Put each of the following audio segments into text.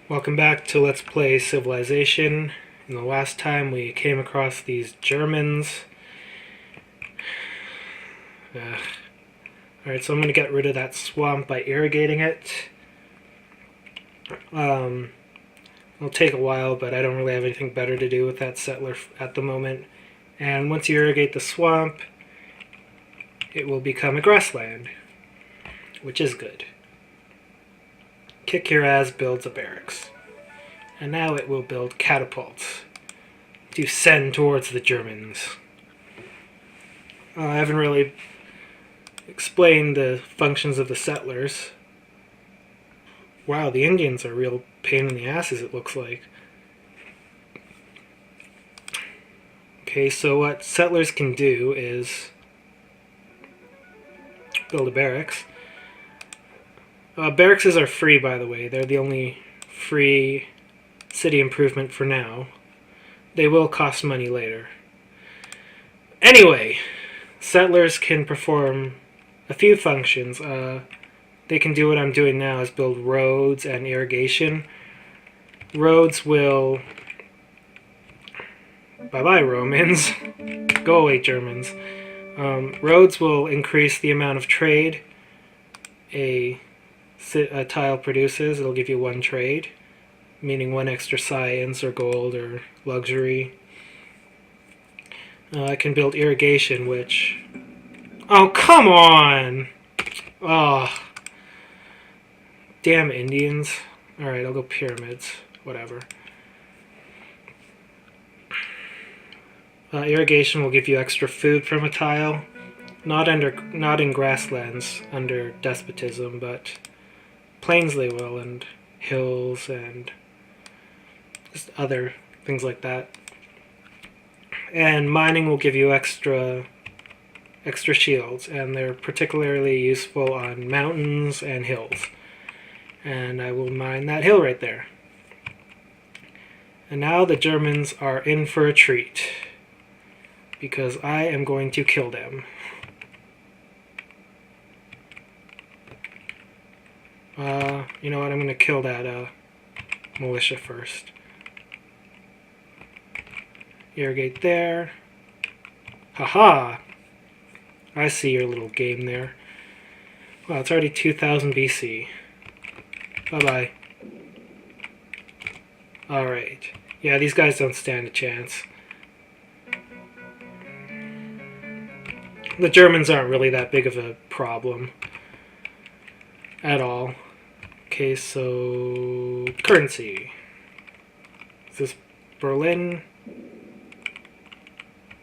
Welcome back to Let's Play Civilization. In the last time we came across these Germans. Alright, so I'm going to get rid of that swamp by irrigating it. It'll take a while, but I don't really have anything better to do with that settler at the moment. And once you irrigate the swamp, it will become a grassland, which is good. Kick Your Ass builds a barracks. And now it will build catapults to send towards the Germans. I haven't really explained the functions of the settlers. Wow, the Indians are a real pain in the asses, it looks like. Okay, so what settlers can do is build a barracks. Barracks are free, by the way. They're the only free city improvement for now. They will cost money later. Anyway, settlers can perform a few functions. They can do what I'm doing now, is build roads and irrigation. Roads will... Bye-bye, Romans. Go away, Germans. Roads will increase the amount of trade a tile produces. It'll give you one trade, meaning one extra science or gold or luxury. I can build irrigation, which... Oh, come on! Oh. Damn Indians. Alright, I'll go pyramids. Whatever. Irrigation will give you extra food from a tile. Not in grasslands under despotism, but plains they will, and hills, and just other things like that. And mining will give you extra shields, and they're particularly useful on mountains and hills. And I will mine that hill right there. And now the Germans are in for a treat, because I am going to kill them. You know what, I'm going to kill that militia first. Irrigate there. Haha! I see your little game there. Wow, it's already 2000 BC. Bye-bye. Alright. Yeah, these guys don't stand a chance. The Germans aren't really that big of a problem at all. Okay, so currency. Is this Berlin?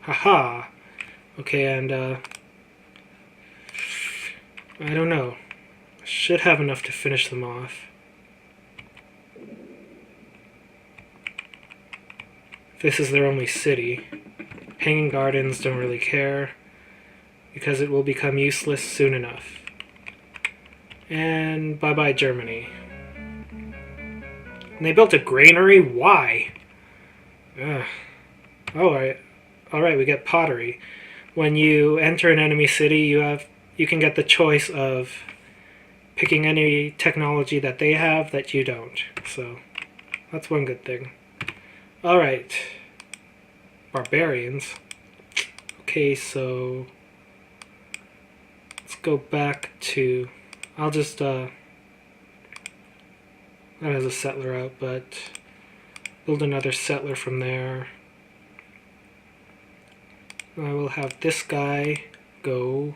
Haha. Okay, and I don't know. I should have enough to finish them off. This is their only city. Hanging Gardens don't really care, because it will become useless soon enough. And bye-bye Germany. And they built a granary? Why? Ugh. Alright, we get pottery. When you enter an enemy city, you can get the choice of picking any technology that they have that you don't. So, that's one good thing. Alright. Barbarians. Okay, so... let's go back to... I'll just, that has a settler out, but build another settler from there. I will have this guy go...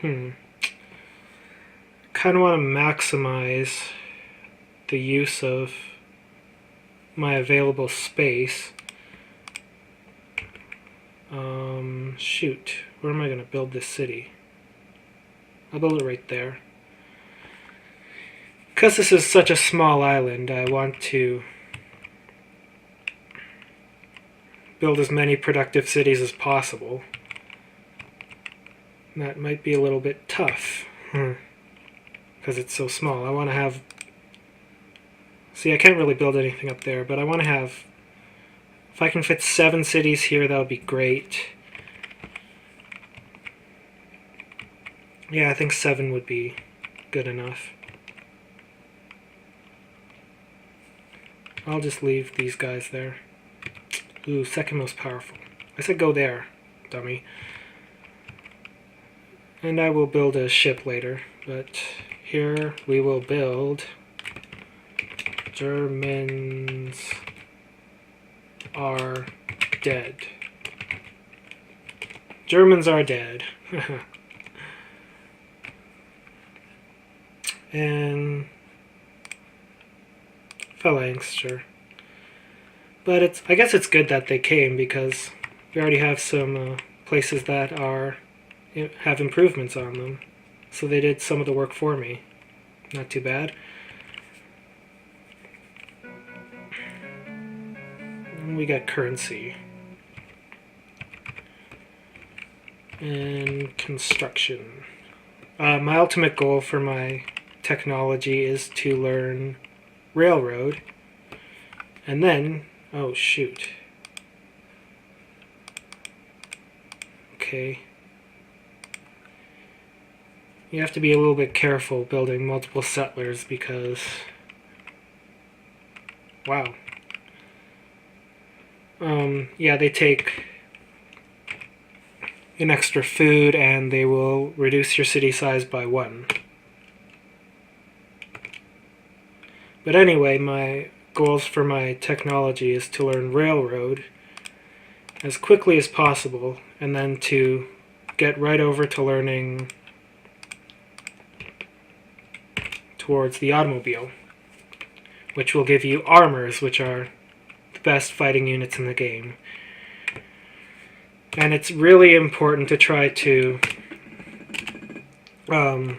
kind of want to maximize the use of my available space. Shoot, where am I going to build this city? I'll build it right there. Because this is such a small island, I want to build as many productive cities as possible. That might be a little bit tough, because it's so small. I want to have... See, I can't really build anything up there, but I want to have... If I can fit 7 cities here, that would be great. Yeah, I think 7 would be good enough. I'll just leave these guys there. Ooh, second most powerful. I said go there, dummy. And I will build a ship later, but here we will build Germans are dead. Germans are dead. And phalanx, sure. But I guess it's good that they came because we already have some places that have improvements on them. So they did some of the work for me. Not too bad. And we got currency. And construction. My ultimate goal for my technology is to learn railroad. And then, oh shoot. Okay. You have to be a little bit careful building multiple settlers because, wow. Yeah, they take an extra food and they will reduce your city size by 1. But anyway, my goals for my technology is to learn railroad as quickly as possible and then to get right over to learning towards the automobile, which will give you armors, which are the best fighting units in the game. And it's really important to try to learn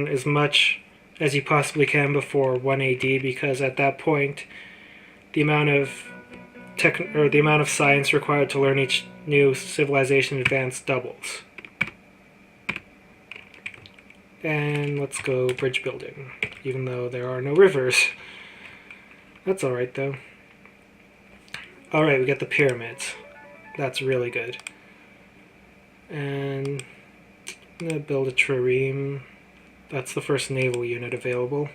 as much as you possibly can before 1 AD, because at that point the amount of science required to learn each new civilization advance doubles. And let's go bridge building, even though there are no rivers. That's alright though. Alright, we got the pyramids. That's really good. And I'm going to build a trireme. That's the first naval unit available.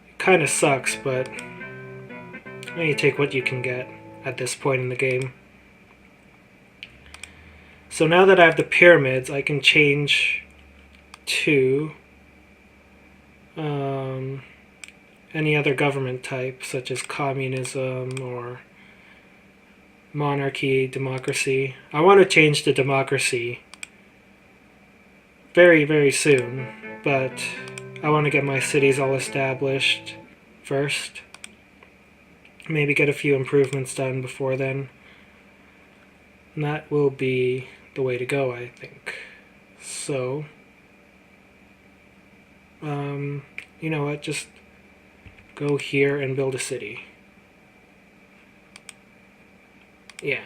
It kind of sucks, but you take what you can get at this point in the game. So now that I have the pyramids, I can change to any other government type, such as communism or monarchy, democracy. I want to change to democracy very, very soon, but I want to get my cities all established first. Maybe get a few improvements done before then. And that will be the way to go, I think. So, you know what, just go here and build a city. Yeah.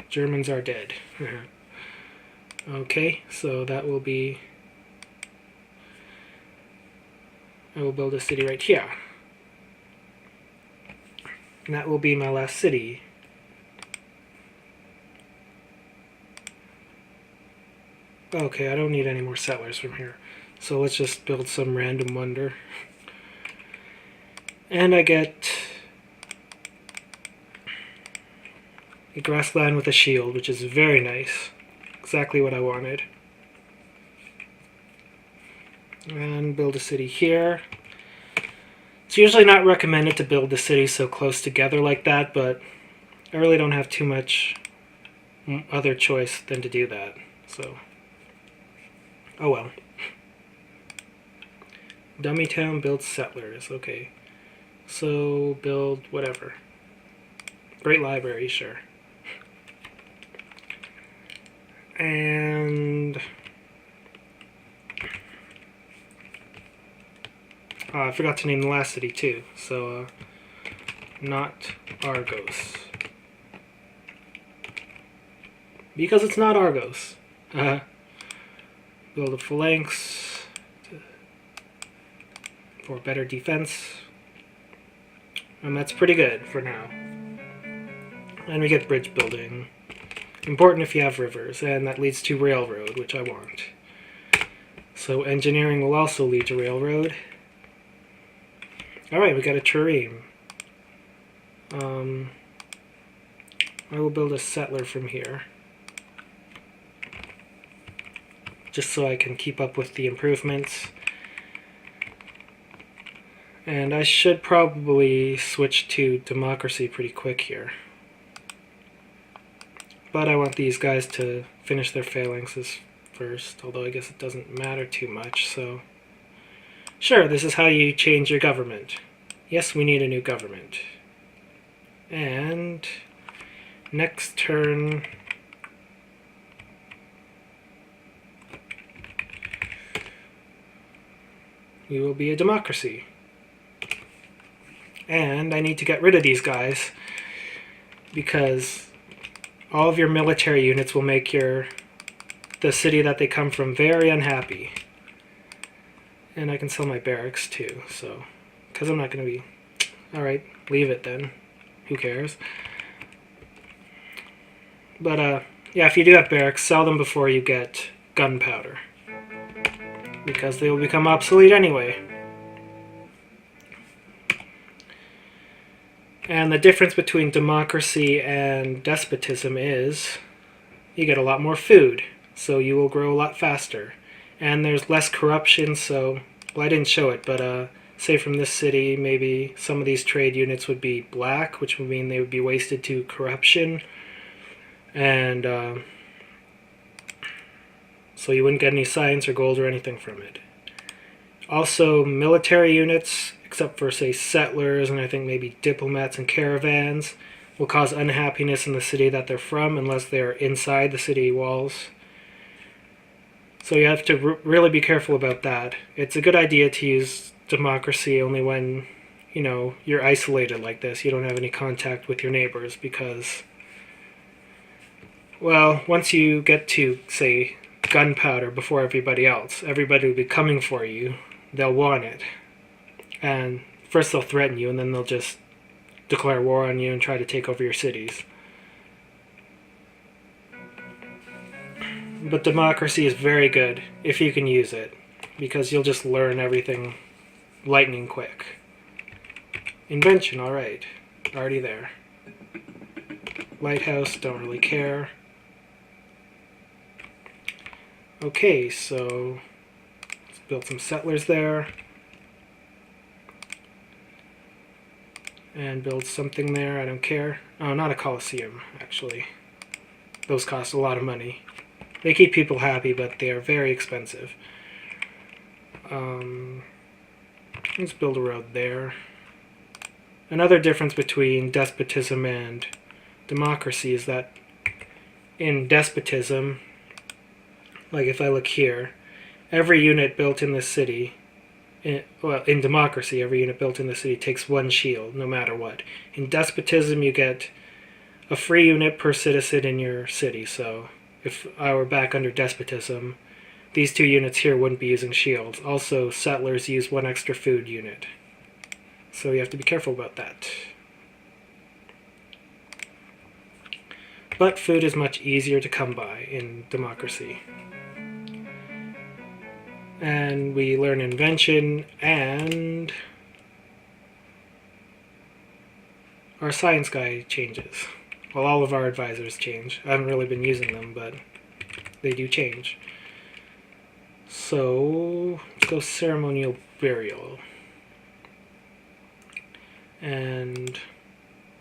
Germans are dead. Okay, so that will be... I will build a city right here. And that will be my last city. Okay, I don't need any more settlers from here. So let's just build some random wonder. And I get a grassland with a shield, which is very nice. Exactly what I wanted. And build a city here. It's usually not recommended to build the cities so close together like that, but I really don't have too much other choice than to do that. So, oh well. Dummy town builds settlers. Okay. So, build whatever. Great library, sure. And... I forgot to name the last city too. So, not Argos. Because it's not Argos. Build a phalanx for better defense. And that's pretty good for now. And we get bridge building. Important if you have rivers, and that leads to railroad, which I want. So engineering will also lead to railroad. Alright, we got a trireme. I will build a settler from here, just so I can keep up with the improvements. And I should probably switch to democracy pretty quick here. But I want these guys to finish their phalanxes first, although I guess it doesn't matter too much, so... Sure, this is how you change your government. Yes, we need a new government. And... next turn... we will be a democracy. And I need to get rid of these guys, because all of your military units will make the city that they come from very unhappy. And I can sell my barracks too, so... because I'm not going to be... Alright, leave it then. Who cares? But, yeah, if you do have barracks, sell them before you get gunpowder, because they will become obsolete anyway. And the difference between democracy and despotism is you get a lot more food, so you will grow a lot faster. And there's less corruption, so... well, I didn't show it, but say from this city, maybe some of these trade units would be black, which would mean they would be wasted to corruption. And so you wouldn't get any science or gold or anything from it. Also, military units, except for, say, settlers and I think maybe diplomats and caravans, will cause unhappiness in the city that they're from unless they're inside the city walls. So you have to really be careful about that. It's a good idea to use democracy only when, you know, you're isolated like this. You don't have any contact with your neighbors because, well, once you get to, say, gunpowder before everybody else, everybody will be coming for you. They'll want it. And first they'll threaten you, and then they'll just declare war on you and try to take over your cities. But democracy is very good if you can use it, because you'll just learn everything lightning quick. Invention, alright. Already there. Lighthouse, don't really care. Okay, so let's build some settlers there. And build something there, I don't care. Oh, not a coliseum, actually. Those cost a lot of money. They keep people happy, but they are very expensive. Let's build a road there. Another difference between despotism and democracy is that in despotism, like if I look here, every unit built in this city, in democracy, every unit built in the city takes one shield, no matter what. In despotism, you get a free unit per citizen in your city, so if I were back under despotism, these two units here wouldn't be using shields. Also, settlers use one extra food unit, so you have to be careful about that. But food is much easier to come by in democracy. And we learn invention, and our science guy changes. Well, all of our advisors change. I haven't really been using them, but they do change. So, let's go ceremonial burial. And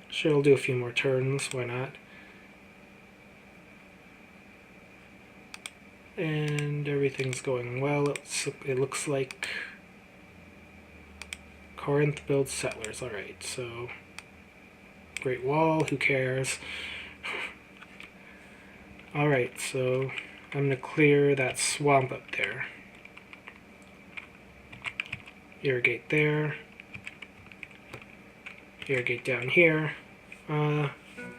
sure, I'll do a few more turns, why not? And everything's going well. It looks like Corinth builds settlers. Alright, so Great Wall, who cares? Alright, so I'm going to clear that swamp up there. Irrigate there. Irrigate down here. I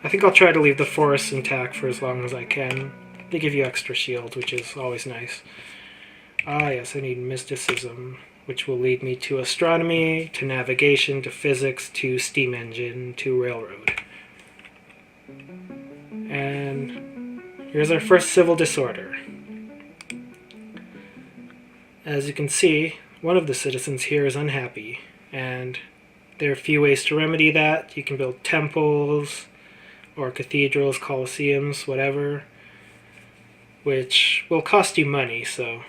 think I'll try to leave the forests intact for as long as I can. They give you extra shields, which is always nice. Ah, yes, I need mysticism, which will lead me to astronomy, to navigation, to physics, to steam engine, to railroad. And Here's our first civil disorder. As you can see, one of the citizens here is unhappy, and there are a few ways to remedy that. You can build temples, or cathedrals, coliseums, whatever, which will cost you money, so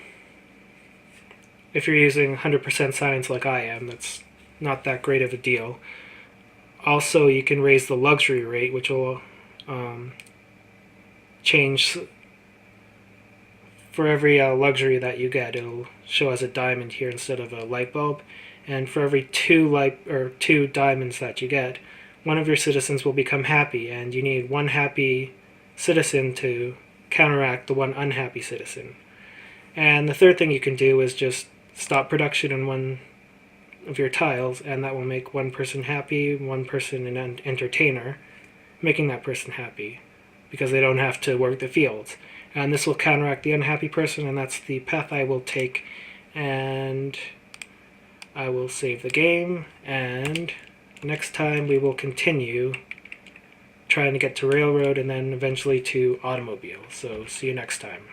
if you're using 100% science like I am, that's not that great of a deal. Also, you can raise the luxury rate, which will change for every luxury that you get. It'll show as a diamond here instead of a light bulb, and for every two diamonds that you get, one of your citizens will become happy, and you need one happy citizen to counteract the one unhappy citizen. And the third thing you can do is just stop production in one of your tiles, and that will make one person happy, one person an entertainer, making that person happy because they don't have to work the fields. And this will counteract the unhappy person, and that's the path I will take. And I will save the game, and next time we will continue trying to get to railroad and then eventually to automobile. So see you next time.